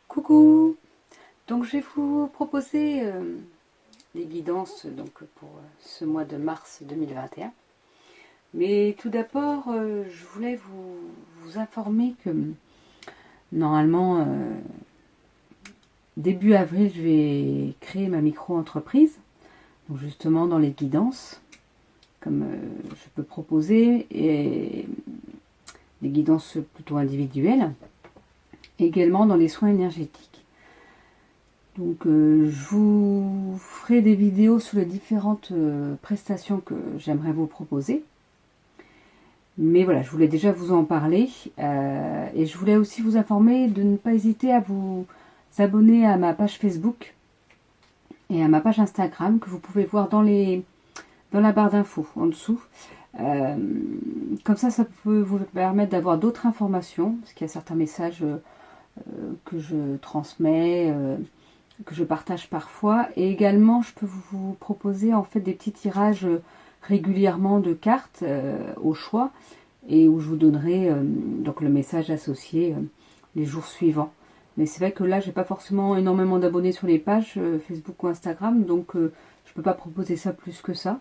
Coucou! Donc je vais vous proposer les guidances pour ce mois de mars 2021. Mais tout d'abord, je voulais vous informer que normalement, début avril, je vais créer ma micro-entreprise. Donc justement dans les guidances, comme je peux proposer, et des guidances plutôt individuelles, également dans les soins énergétiques. Donc je vous ferai des vidéos sur les différentes prestations que j'aimerais vous proposer. Mais voilà, je voulais déjà vous en parler. Et je voulais aussi vous informer de ne pas hésiter à vous abonner à ma page Facebook et à ma page Instagram que vous pouvez voir dans la barre d'infos en dessous. Comme ça peut vous permettre d'avoir d'autres informations, parce qu'il y a certains messages que je transmets, que je partage parfois, et également je peux vous proposer en fait des petits tirages régulièrement de cartes au choix, et où je vous donnerai donc le message associé les jours suivants. Mais c'est vrai que là j'ai pas forcément énormément d'abonnés sur les pages Facebook ou Instagram, donc je peux pas proposer ça plus que ça.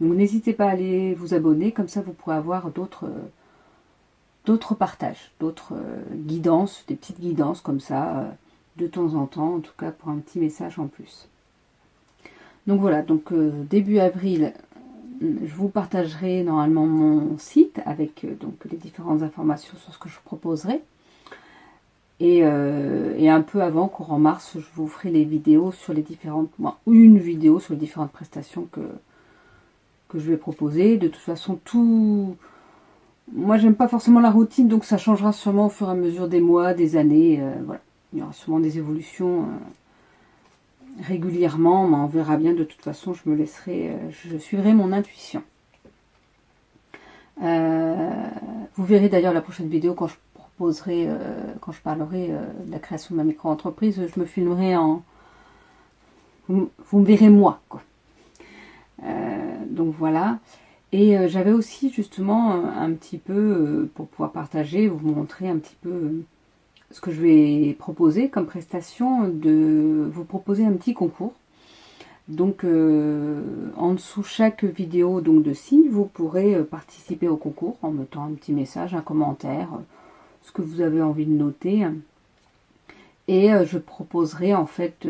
Donc n'hésitez pas à aller vous abonner, comme ça vous pourrez avoir d'autres partages, d'autres guidances, des petites guidances comme ça de temps en temps, en tout cas pour un petit message en plus. Donc voilà, donc début avril, je vous partagerai normalement mon site avec donc les différentes informations sur ce que je proposerai. Et un peu avant, courant mars, je vous ferai les vidéos sur les différentes, une vidéo sur les différentes prestations que je vais proposer. De toute façon, moi j'aime pas forcément la routine, donc ça changera sûrement au fur et à mesure des mois, des années, voilà. Il y aura sûrement des évolutions régulièrement, mais on verra bien. De toute façon, je suivrai mon intuition. Vous verrez d'ailleurs la prochaine vidéo quand je proposerai, quand je parlerai de la création de ma micro-entreprise, je me filmerai vous me verrez moi, quoi. Donc voilà. Et j'avais aussi justement un petit peu, pour pouvoir partager, vous montrer un petit peu ce que je vais proposer comme prestation, de vous proposer un petit concours. Donc en dessous chaque vidéo donc de signe, vous pourrez participer au concours en mettant un petit message, un commentaire, ce que vous avez envie de noter. Et je proposerai en fait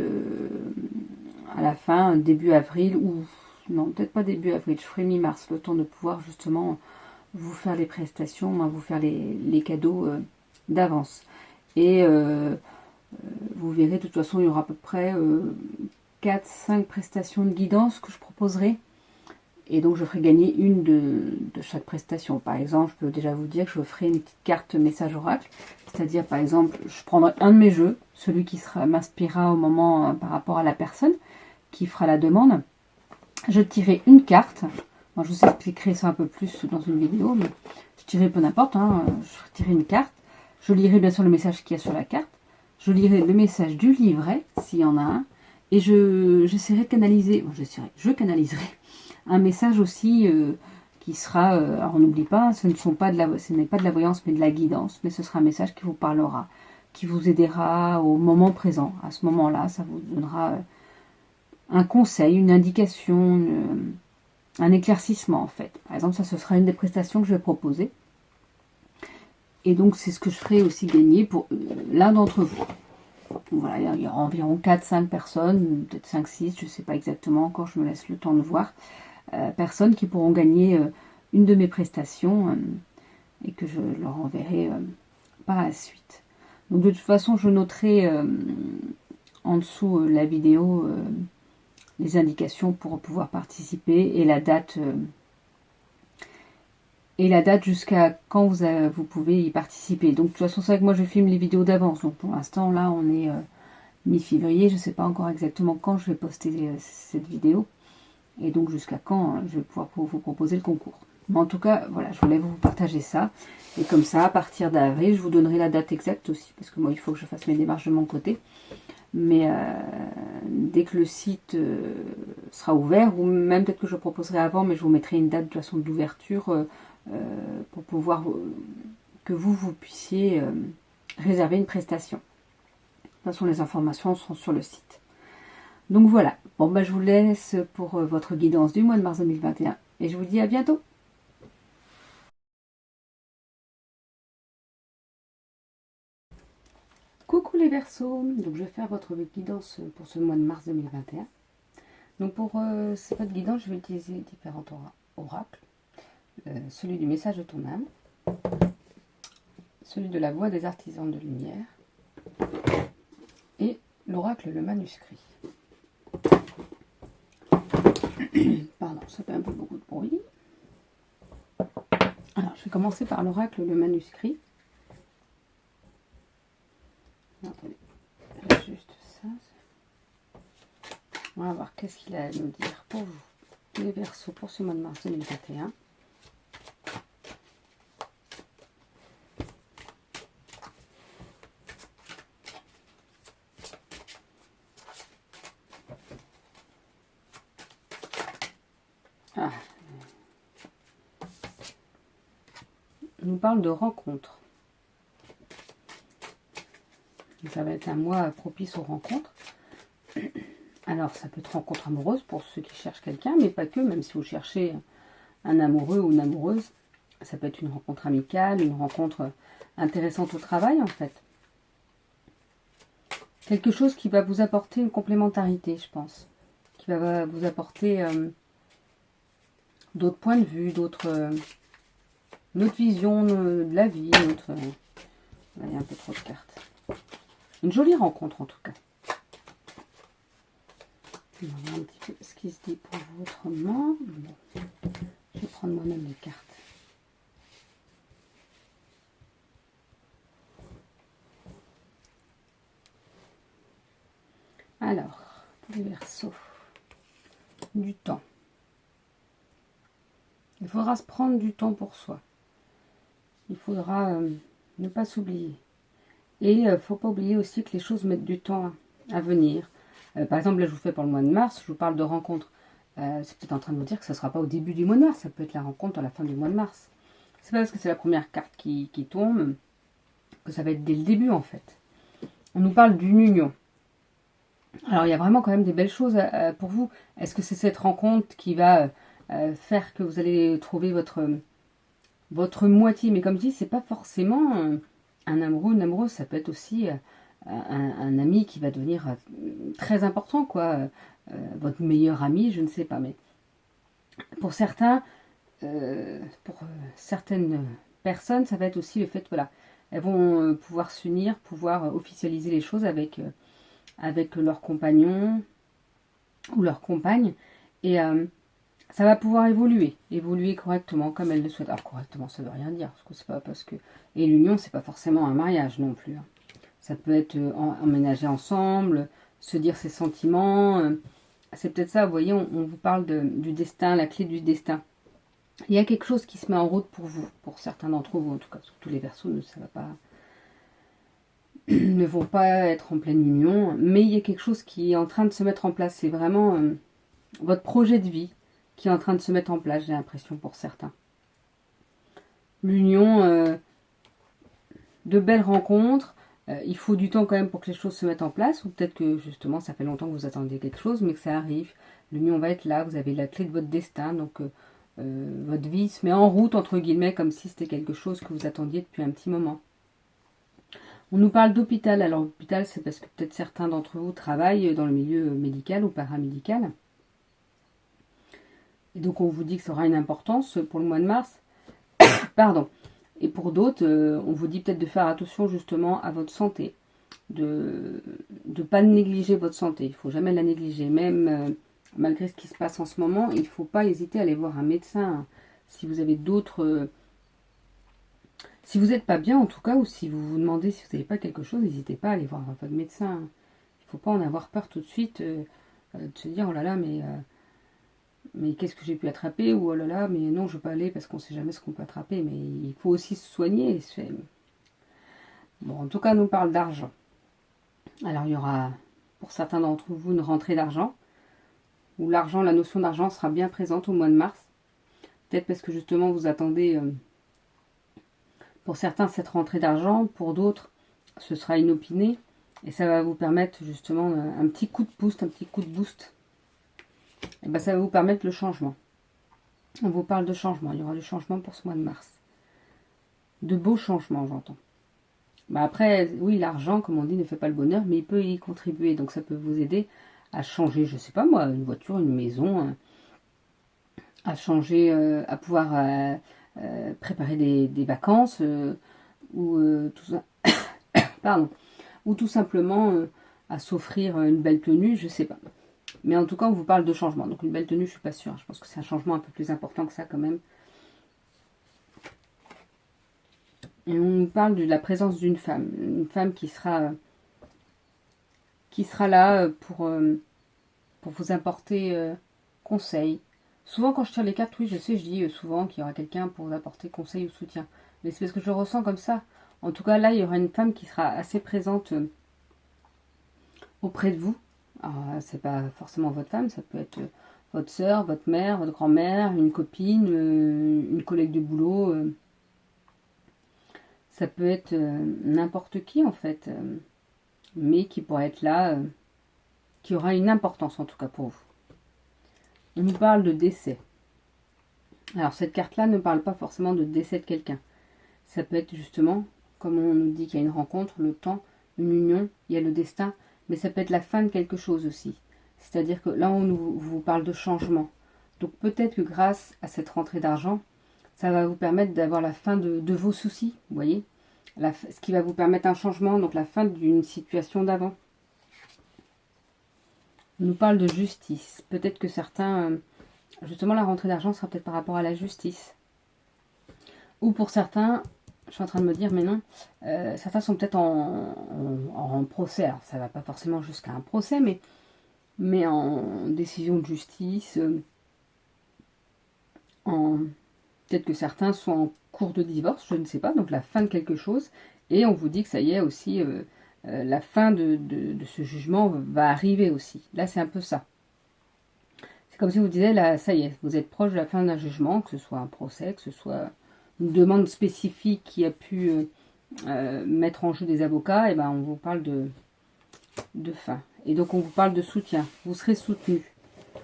à la fin, début avril, ou non, peut-être pas début avril, je ferai mi-mars, le temps de pouvoir justement vous faire les prestations, vous faire les cadeaux d'avance. Et vous verrez, de toute façon, il y aura à peu près 4-5 prestations de guidance que je proposerai. Et donc, je ferai gagner une de chaque prestation. Par exemple, je peux déjà vous dire que je ferai une petite carte message oracle. C'est-à-dire, par exemple, je prendrai un de mes jeux, celui qui m'inspirera au moment par rapport à la personne qui fera la demande. Je tirerai une carte. Moi, je vous expliquerai ça un peu plus dans une vidéo, mais je tirerai peu n'importe. Je tirerai une carte. Je lirai bien sûr le message qu'il y a sur la carte. Je lirai le message du livret, s'il y en a un. Et j'essaierai de canaliser, je canaliserai un message aussi qui sera, alors on n'oublie pas, ce n'est pas de la voyance, mais de la guidance. Mais ce sera un message qui vous parlera, qui vous aidera au moment présent. À ce moment-là, ça vous donnera un conseil, une indication, un éclaircissement en fait. Par exemple, ça ce sera une des prestations que je vais proposer. Et donc c'est ce que je ferai aussi gagner pour l'un d'entre vous. Voilà, il y aura environ 4-5 personnes, peut-être 5-6, je ne sais pas exactement encore, je me laisse le temps de voir. Personnes qui pourront gagner une de mes prestations et que je leur enverrai par la suite. Donc de toute façon, je noterai en dessous la vidéo les indications pour pouvoir participer et la date jusqu'à quand vous pouvez y participer. Donc de toute façon, c'est vrai que moi je filme les vidéos d'avance. Donc pour l'instant, là, on est mi-février. Je ne sais pas encore exactement quand je vais poster cette vidéo. Et donc jusqu'à quand je vais pouvoir vous proposer le concours. Mais en tout cas, voilà, je voulais vous partager ça. Et comme ça, à partir d'avril, je vous donnerai la date exacte aussi. Parce que moi, il faut que je fasse mes démarches de mon côté. Mais dès que le site sera ouvert, ou même peut-être que je proposerai avant, mais je vous mettrai une date de toute façon d'ouverture pour pouvoir que vous puissiez réserver une prestation. façon, les informations seront sur le site. Donc voilà, bon bah je vous laisse pour votre guidance du mois de mars 2021 et je vous dis à bientôt. Coucou les Verseaux, donc je vais faire votre guidance pour ce mois de mars 2021. Donc pour cette guidance, je vais utiliser différents oracles. Celui du message de ton âme, celui de la voix des artisans de lumière et l'oracle le manuscrit. Pardon, ça fait un peu beaucoup de bruit. Alors, je vais commencer par l'oracle le manuscrit. Attendez, juste ça. On va voir qu'est-ce qu'il a à nous dire pour vous, les Verseaux, pour ce mois de mars 2021. Ah. On nous parle de rencontres. Ça va être un mois propice aux rencontres. Alors, ça peut être rencontre amoureuse pour ceux qui cherchent quelqu'un, mais pas que, même si vous cherchez un amoureux ou une amoureuse. Ça peut être une rencontre amicale, une rencontre intéressante au travail, en fait. Quelque chose qui va vous apporter une complémentarité, je pense. Qui va vous apporter d'autres points de vue, notre vision de la vie, il y a un peu trop de cartes. Une jolie rencontre, en tout cas. On va voir un petit peu ce qui se dit pour vous autrement. Bon. Je vais prendre moi-même les cartes. Alors, pour les Verseaux, du temps. Il faudra se prendre du temps pour soi. Il faudra ne pas s'oublier. Et il ne faut pas oublier aussi que les choses mettent du temps à venir. Par exemple, là, je vous fais pour le mois de mars, je vous parle de rencontres. C'est peut-être en train de vous dire que ce ne sera pas au début du mois de mars, ça peut être la rencontre à la fin du mois de mars. C'est pas parce que c'est la première carte qui tombe que ça va être dès le début, en fait. On nous parle d'une union. Alors, il y a vraiment quand même des belles choses pour vous. Est-ce que c'est cette rencontre qui va faire que vous allez trouver votre moitié? Mais comme je dis, c'est pas forcément un amoureux, une amoureuse. Ça peut être aussi un ami qui va devenir très important, quoi. Votre meilleur ami, je ne sais pas. Mais pour certains, pour certaines personnes, ça va être aussi le fait, voilà, elles vont pouvoir s'unir, pouvoir officialiser les choses avec leur compagnon ou leur compagne, et ça va pouvoir évoluer correctement comme elles le souhaitent. Alors correctement, ça veut rien dire, parce que c'est pas parce que et l'union, c'est pas forcément un mariage non plus. Ça peut être emménager ensemble, se dire ses sentiments. C'est peut-être ça, vous voyez, on vous parle du destin, la clé du destin. Il y a quelque chose qui se met en route pour vous, pour certains d'entre vous, en tout cas, surtout les Verseaux, ça va pas, ne vont pas être en pleine union, mais il y a quelque chose qui est en train de se mettre en place. C'est vraiment votre projet de vie qui est en train de se mettre en place, j'ai l'impression, pour certains. L'union, de belles rencontres, il faut du temps quand même pour que les choses se mettent en place, ou peut-être que justement ça fait longtemps que vous attendiez quelque chose, mais que ça arrive. L'union va être là, vous avez la clé de votre destin, donc votre vie se met en route, entre guillemets, comme si c'était quelque chose que vous attendiez depuis un petit moment. On nous parle d'hôpital. Alors, l'hôpital, c'est parce que peut-être certains d'entre vous travaillent dans le milieu médical ou paramédical. Et donc, on vous dit que ça aura une importance pour le mois de mars. Pardon. Et pour d'autres, on vous dit peut-être de faire attention justement à votre santé. De ne pas négliger votre santé. Il ne faut jamais la négliger. Même malgré ce qui se passe en ce moment, il ne faut pas hésiter à aller voir un médecin. Si vous avez d'autres... si vous n'êtes pas bien en tout cas, ou si vous vous demandez si vous n'avez pas quelque chose, n'hésitez pas à aller voir votre médecin. Il ne faut pas en avoir peur tout de suite, de se dire oh là là, mais qu'est-ce que j'ai pu attraper, ou oh là là, mais non, je ne veux pas aller parce qu'on ne sait jamais ce qu'on peut attraper. Mais il faut aussi se soigner. Bon, en tout cas, on nous parle d'argent. Alors il y aura pour certains d'entre vous une rentrée d'argent, où l'argent, la notion d'argent sera bien présente au mois de mars. Peut-être parce que justement vous attendez... pour certains, cette rentrée d'argent, pour d'autres, ce sera inopiné. Et ça va vous permettre justement un petit coup de pouce, un petit coup de boost. Et ben, ça va vous permettre le changement. On vous parle de changement. Il y aura du changement pour ce mois de mars. De beaux changements, j'entends. Bah après, oui, l'argent, comme on dit, ne fait pas le bonheur, mais il peut y contribuer. Donc ça peut vous aider à changer, je sais pas moi, une voiture, une maison, à changer, à pouvoir préparer des vacances, ou tout ça, pardon, ou tout simplement à s'offrir une belle tenue, je sais pas. Mais en tout cas, on vous parle de changement. Donc une belle tenue, je suis pas sûre. Je pense que c'est un changement un peu plus important que ça quand même. Et on nous parle de la présence d'une femme. Une femme qui sera là pour vous apporter conseil. Souvent quand je tire les cartes, oui, je sais, je dis souvent qu'il y aura quelqu'un pour vous apporter conseil ou soutien. Mais c'est parce que je le ressens comme ça. En tout cas, là, il y aura une femme qui sera assez présente auprès de vous. Alors, c'est pas forcément votre femme, ça peut être votre soeur, votre mère, votre grand-mère, une copine, une collègue de boulot. Ça peut être n'importe qui en fait, mais qui pourrait être là, qui aura une importance en tout cas pour vous. On nous parle de décès. Alors cette carte-là ne parle pas forcément de décès de quelqu'un. Ça peut être justement, comme on nous dit qu'il y a une rencontre, le temps, une union, il y a le destin, mais ça peut être la fin de quelque chose aussi. C'est-à-dire que là, on vous parle de changement. Donc peut-être que grâce à cette rentrée d'argent, ça va vous permettre d'avoir la fin de vos soucis, vous voyez, ce qui va vous permettre un changement, donc la fin d'une situation d'avant. On nous parle de justice. Peut-être que certains, justement la rentrée d'argent sera peut-être par rapport à la justice. Ou pour certains, je suis en train de me dire, mais non, certains sont peut-être en procès. Alors ça ne va pas forcément jusqu'à un procès, mais en décision de justice. Peut-être que certains sont en cours de divorce, je ne sais pas, donc la fin de quelque chose. Et on vous dit que ça y est aussi, la fin de ce jugement va arriver aussi. Là, c'est un peu ça. C'est comme si vous disiez, là, ça y est, vous êtes proche de la fin d'un jugement, que ce soit un procès, que ce soit une demande spécifique qui a pu mettre en jeu des avocats, et ben on vous parle de fin. Et donc on vous parle de soutien. Vous serez soutenu.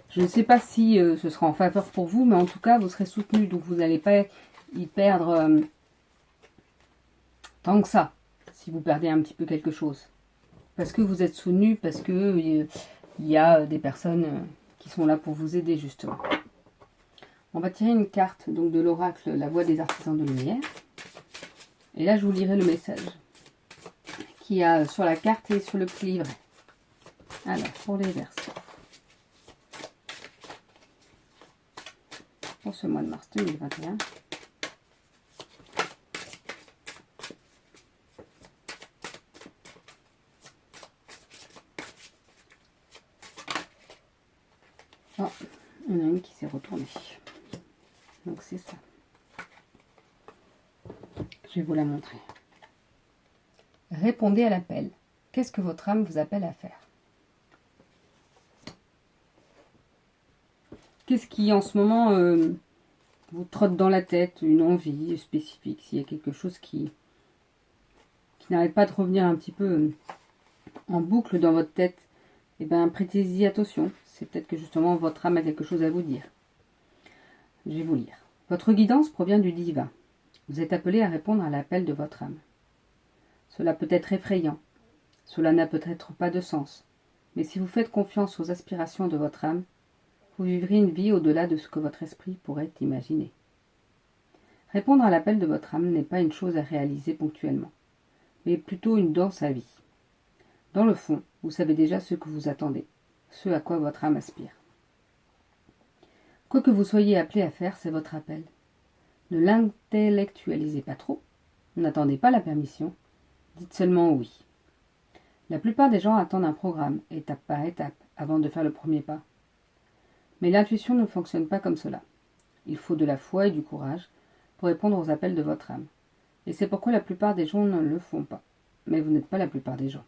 Je ne sais pas si ce sera en faveur pour vous, mais en tout cas, vous serez soutenu. Donc vous n'allez pas y perdre tant que ça, si vous perdez un petit peu quelque chose. Parce que vous êtes soutenu, parce que il y a des personnes qui sont là pour vous aider, justement. On va tirer une carte donc de l'oracle, la voix des artisans de lumière. Et là, je vous lirai le message qu'il y a sur la carte et sur le petit livret. Alors, pour les versos. Pour ce mois de mars 2021. Oh, on a une qui s'est retournée. Donc c'est ça. Je vais vous la montrer. Répondez à l'appel. Qu'est-ce que votre âme vous appelle à faire? Qu'est-ce qui en ce moment vous trotte dans la tête, une envie spécifique, s'il y a quelque chose qui n'arrête pas de revenir un petit peu en boucle dans votre tête, eh bien prêtez-y attention. C'est peut-être que justement votre âme a quelque chose à vous dire. Je vais vous lire. Votre guidance provient du divin. Vous êtes appelé à répondre à l'appel de votre âme. Cela peut être effrayant. Cela n'a peut-être pas de sens. Mais si vous faites confiance aux aspirations de votre âme, vous vivrez une vie au-delà de ce que votre esprit pourrait imaginer. Répondre à l'appel de votre âme n'est pas une chose à réaliser ponctuellement, mais plutôt une danse à vie. Dans le fond, vous savez déjà ce que vous attendez, ce à quoi votre âme aspire. Quoi que vous soyez appelé à faire, c'est votre appel. Ne l'intellectualisez pas trop, n'attendez pas la permission, dites seulement oui. La plupart des gens attendent un programme, étape par étape, avant de faire le premier pas. Mais l'intuition ne fonctionne pas comme cela. Il faut de la foi et du courage pour répondre aux appels de votre âme. Et c'est pourquoi la plupart des gens ne le font pas. Mais vous n'êtes pas la plupart des gens.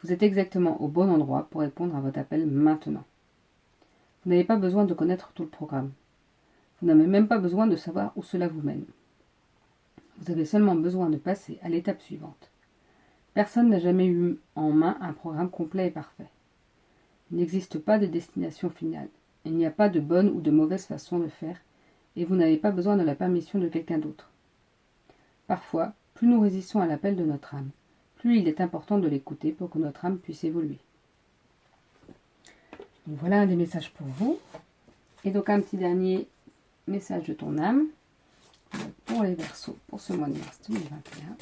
Vous êtes exactement au bon endroit pour répondre à votre appel maintenant. Vous n'avez pas besoin de connaître tout le programme. Vous n'avez même pas besoin de savoir où cela vous mène. Vous avez seulement besoin de passer à l'étape suivante. Personne n'a jamais eu en main un programme complet et parfait. Il n'existe pas de destination finale. Il n'y a pas de bonne ou de mauvaise façon de faire, et vous n'avez pas besoin de la permission de quelqu'un d'autre. Parfois, plus nous résistons à l'appel de notre âme, plus il est important de l'écouter pour que notre âme puisse évoluer. Donc voilà un des messages pour vous. Et donc un petit dernier message de ton âme pour les Verseaux pour ce mois de mars 2021.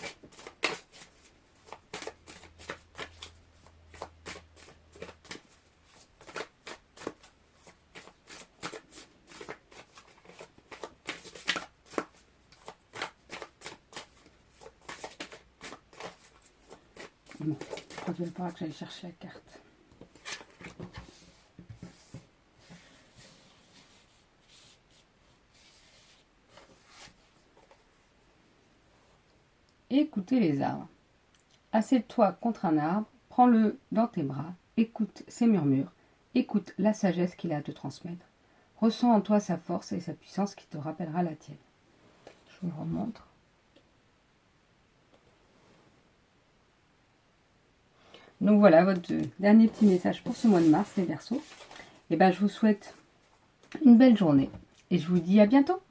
Bon, je crois qu'il va falloir que j'aille chercher la carte. Écoutez les arbres. Assieds-toi contre un arbre, prends-le dans tes bras, écoute ses murmures, écoute la sagesse qu'il a à te transmettre. Ressens en toi sa force et sa puissance qui te rappellera la tienne. Je vous le remontre. Donc voilà votre dernier petit message pour ce mois de mars, les Verseaux. Et ben je vous souhaite une belle journée et je vous dis à bientôt.